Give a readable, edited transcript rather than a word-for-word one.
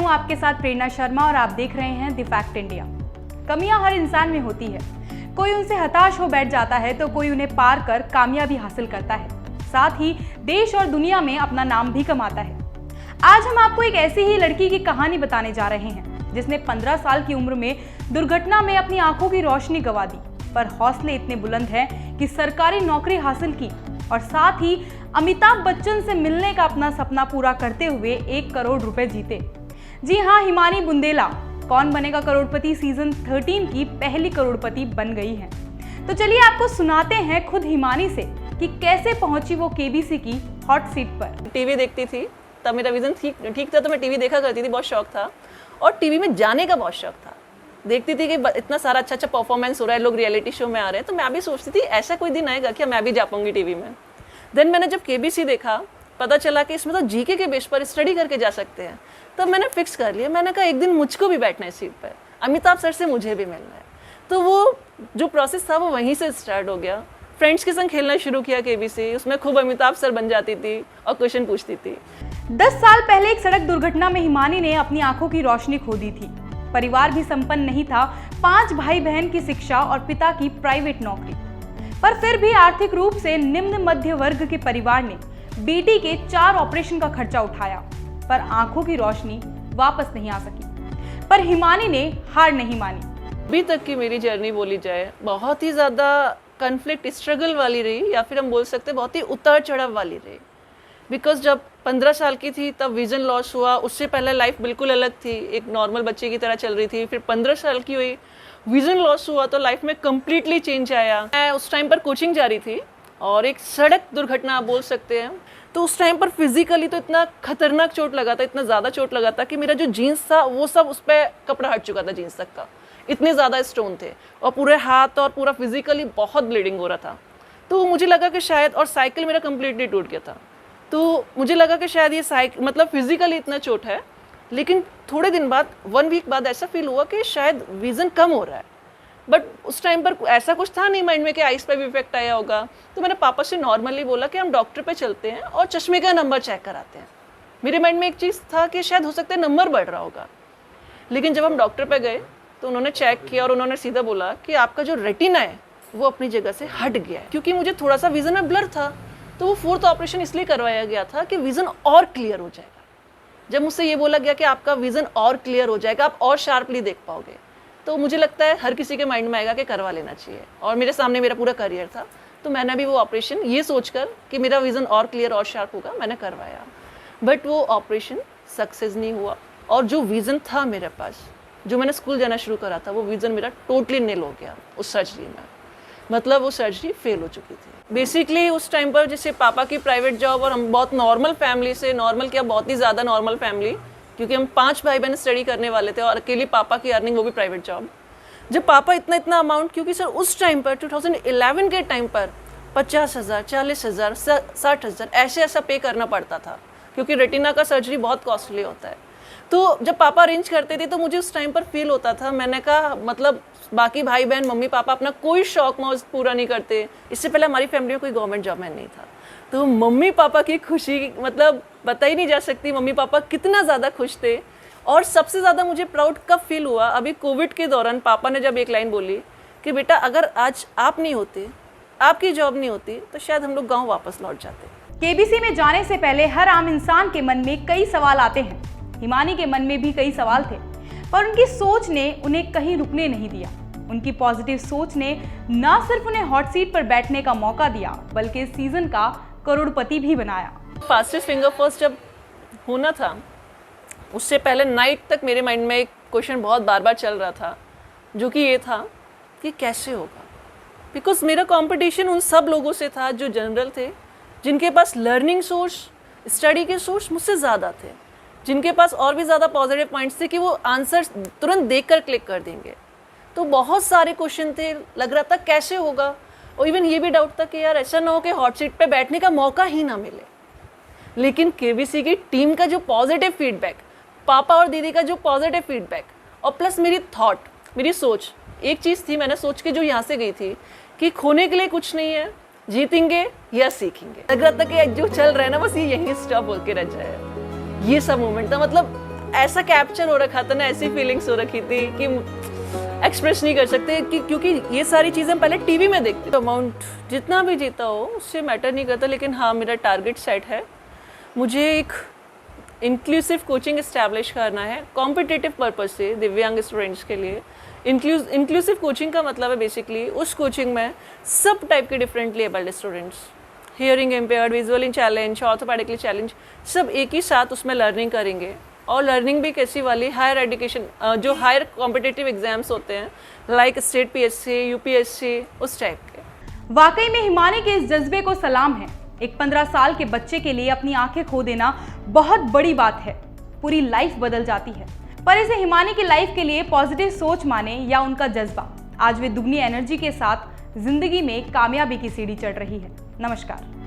हूं आपके साथ प्रेरणा शर्मा और आप देख रहे हैं द फैक्ट इंडिया। कमियां हर इंसान में होती है, कोई उनसे हताश हो बैठ जाता है तो कोई उन्हें पार कर कामयाबी हासिल करता है, साथ ही देश और दुनिया में अपना नाम भी कमाता है। आज हम आपको एक ऐसी ही लड़की की कहानी बताने जा रहे हैं जिसने 15 साल की उम्र में दुर्घटना में अपनी आंखों की रोशनी गंवा दी, पर हौसले इतने बुलंद हैं कि सरकारी नौकरी हासिल की और साथ ही अमिताभ बच्चन से मिलने का अपना सपना पूरा करते हुए 1 करोड़ रुपए जीते। जी हाँ, हिमानी बुंदेला कौन बनेगा करोड़पति सीजन 13 की पहली करोड़पति बन गई है। तो चलिए आपको सुनाते हैं खुद हिमानी से कि कैसे पहुंची वो केबीसी की हॉट सीट पर। टीवी देखती थी, तब मेरा विजन ठीक था, तो मैं टीवी देखा करती थी, बहुत शौक था और टीवी में जाने का बहुत शौक था। देखती थी कि इतना सारा अच्छा परफॉर्मेंस हो रहा है, लोग रियलिटी शो में आ रहे हैं, तो मैं भी सोचती थी ऐसा कोई दिन आएगा कि मैं भी जा पाऊंगी टीवी में। देन मैंने जब केबीसी देखा, पता चला कि इसमें तो जीके के बेस पर स्टडी करके जा सकते हैं, तब मैंने फिक्स कर लिया। मैंने कहा एक दिन मुझको भी बैठना है सीट पर, अमिताभ सर से मुझे भी मिलना है। तो वो जो प्रोसेस था वो वहीं से स्टार्ट हो गया। फ्रेंड्स के संग खेलना शुरू किया केबीसी, उसमें खूब अमिताभ सर बन जाती थी और क्वेश्चन पूछती थी। 10 साल पहले एक सड़क दुर्घटना में हिमानी ने अपनी आंखों की रोशनी खो दी थी। परिवार भी संपन्न नहीं था, 5 भाई बहन की शिक्षा और पिता की प्राइवेट नौकरी, पर फिर भी आर्थिक रूप से निम्न मध्य वर्ग के परिवार ने बेटी के 4 ऑपरेशन का खर्चा उठाया, पर आंखों की रोशनी वापस नहीं आ सकी। पर हिमानी ने हार नहीं मानी। अभी तक की मेरी जर्नी बोली जाए बहुत ही ज़्यादा कन्फ्लिक्ट स्ट्रगल वाली रही, या फिर हम बोल सकते हैं बहुत ही उतार चढ़ाव वाली रही। बिकॉज जब 15 साल की थी तब विजन लॉस हुआ, उससे पहले लाइफ बिल्कुल अलग थी, एक नॉर्मल बच्चे की तरह चल रही थी। फिर 15 साल की हुई, विजन लॉस हुआ तो लाइफ में कंप्लीटली चेंज आया। मैं उस टाइम पर कोचिंग जा रही थी और एक सड़क दुर्घटना आप बोल सकते हैं, तो उस टाइम पर फिजिकली तो इतना खतरनाक चोट लगा था, इतना ज़्यादा चोट लगा था कि मेरा जो जीन्स था वो सब उस पर कपड़ा हट चुका था जीन्स तक का, इतने ज़्यादा स्टोन थे और पूरे हाथ और पूरा फिजिकली बहुत ब्लीडिंग हो रहा था। तो मुझे लगा कि शायद, और साइकिल मेरा कंप्लीटली टूट गया था, तो मुझे लगा कि शायद ये मतलब फिजिकली इतना चोट है। लेकिन थोड़े दिन बाद, 1 वीक बाद ऐसा फील हुआ कि शायद विजन कम हो रहा है। बट उस टाइम पर ऐसा कुछ था नहीं माइंड में कि आइस पे भी इफेक्ट आया होगा। तो मैंने पापा से नॉर्मली बोला कि हम डॉक्टर पे चलते हैं और चश्मे का नंबर चेक कराते हैं। मेरे माइंड में एक चीज़ था कि शायद हो सकता है नंबर बढ़ रहा होगा। लेकिन जब हम डॉक्टर पे गए तो उन्होंने चेक किया और उन्होंने सीधा बोला कि आपका जो रेटिना है वो अपनी जगह से हट गया है। क्योंकि मुझे थोड़ा सा विजन में ब्लर था, तो वो 4th ऑपरेशन इसलिए करवाया गया था कि विजन और क्लियर हो जाएगा। जब मुझसे ये बोला गया कि आपका विजन और क्लियर हो जाएगा, आप और शार्पली देख पाओगे, तो मुझे लगता है हर किसी के माइंड में आएगा कि करवा लेना चाहिए। और मेरे सामने मेरा पूरा करियर था, तो मैंने भी वो ऑपरेशन ये सोचकर कि मेरा विजन और क्लियर और शार्प होगा, मैंने करवाया। बट वो ऑपरेशन सक्सेस नहीं हुआ और जो विजन था मेरे पास, जो मैंने स्कूल जाना शुरू करा था, वो विजन मेरा टोटली निल हो गया उस सर्जरी में। मतलब वो सर्जरी फेल हो चुकी थी। बेसिकली उस टाइम पर जैसे पापा की प्राइवेट जॉब, और हम बहुत नॉर्मल फैमिली से, नॉर्मल क्या बहुत ही ज़्यादा नॉर्मल फैमिली, क्योंकि हम 5 भाई बहन स्टडी करने वाले थे और अकेले पापा की अर्निंग, वो भी प्राइवेट जॉब। जब पापा इतना अमाउंट, क्योंकि सर उस टाइम पर 2011 के टाइम पर 50,000, 40,000, 60,000 ऐसा पे करना पड़ता था, क्योंकि रेटिना का सर्जरी बहुत कॉस्टली होता है। तो जब पापा अरेंज करते थे तो मुझे उस टाइम पर फील होता था, मैंने कहा मतलब बाकी भाई बहन, मम्मी पापा अपना कोई शौक मौज पूरा नहीं करते। इससे पहले हमारी फैमिली में कोई गवर्नमेंट जॉब में नहीं था, तो मम्मी पापा की खुशी मतलब बता ही नहीं जा सकती, मम्मी पापा कितना ज़्यादा खुश थे। और सबसे ज़्यादा मुझे प्राउड कब फील हुआ, अभी कोविड के दौरान पापा ने जब एक लाइन बोली कि बेटा अगर आज आप नहीं होते, आपकी जॉब नहीं होती, तो शायद हम लोग गाँव वापस लौट जाते। केबीसी में जाने से पहले हर आम इंसान के मन में कई सवाल आते हैं। हिमानी के मन में भी कई सवाल थे, पर उनकी सोच ने उन्हें कहीं रुकने नहीं दिया। उनकी पॉजिटिव सोच ने न सिर्फ उन्हें हॉट सीट पर बैठने का मौका दिया, बल्कि इस सीजन का करोड़पति भी बनाया। फास्टेस्ट फिंगर फर्स्ट जब होना था, उससे पहले नाइट तक मेरे माइंड में एक क्वेश्चन बहुत बार चल रहा था, जो कि ये था कि कैसे होगा। बिकॉज मेरा कंपटीशन उन सब लोगों से था जो जनरल थे, जिनके पास लर्निंग सोर्स, स्टडी के सोर्स मुझसे ज़्यादा थे, जिनके पास और भी ज़्यादा पॉजिटिव पॉइंट्स थे कि वो आंसर तुरंत देखकर क्लिक कर देंगे। तो बहुत सारे क्वेश्चन थे, लग रहा था कैसे होगा। और इवन ये भी डाउट था कि यार ऐसा ना हो कि हॉट सीट पे बैठने का मौका ही ना मिले। लेकिन केबीसी की टीम का जो पॉजिटिव फीडबैक, पापा और दीदी का जो पॉजिटिव फीडबैक, और प्लस मेरी थॉट, मेरी सोच, एक चीज़ थी मैंने सोच के जो यहाँ से गई थी कि खोने के लिए कुछ नहीं है, जीतेंगे या सीखेंगे। लग रहा था कि जो चल रहा है ना बस ये यहीं स्टॉप होकर रह जाए। ये सब मोमेंट था, मतलब ऐसा कैप्चर हो रखा था ना, ऐसी फीलिंग्स हो रखी थी कि एक्सप्रेस नहीं कर सकते कि क्योंकि ये सारी चीज़ें पहले टीवी में देखते। तो अमाउंट जितना भी जीता हो उससे मैटर नहीं करता, लेकिन हाँ मेरा टारगेट सेट है, मुझे एक इंक्लूसिव कोचिंग इस्टेब्लिश करना है कॉम्पिटिटिव पर्पज से दिव्यांग स्टूडेंट्स के लिए। इंक्लूसिव कोचिंग का मतलब है बेसिकली उस कोचिंग में सब टाइप के differently abled students, hearing impaired, visually challenge, orthopedically challenge, सब एक ही साथ उसमें लर्निंग करेंगे। और लर्निंग भी कैसी वाली, हायर एजुकेशन जो हायर कॉम्पिटिटिव एग्जाम्स होते हैं लाइक स्टेट PSC, UPSC, उस टाइप के। वाकई में हिमानी के इस जज्बे को सलाम है। एक 15 साल के बच्चे के लिए अपनी आंखें खो देना बहुत बड़ी बात है, पूरी लाइफ बदल जाती है। पर इसे हिमानी की लाइफ के लिए पॉजिटिव सोच माने या उनका जज्बा, आज वे दुगनी एनर्जी के साथ जिंदगी में कामयाबी की सीढ़ी चढ़ रही है। नमस्कार।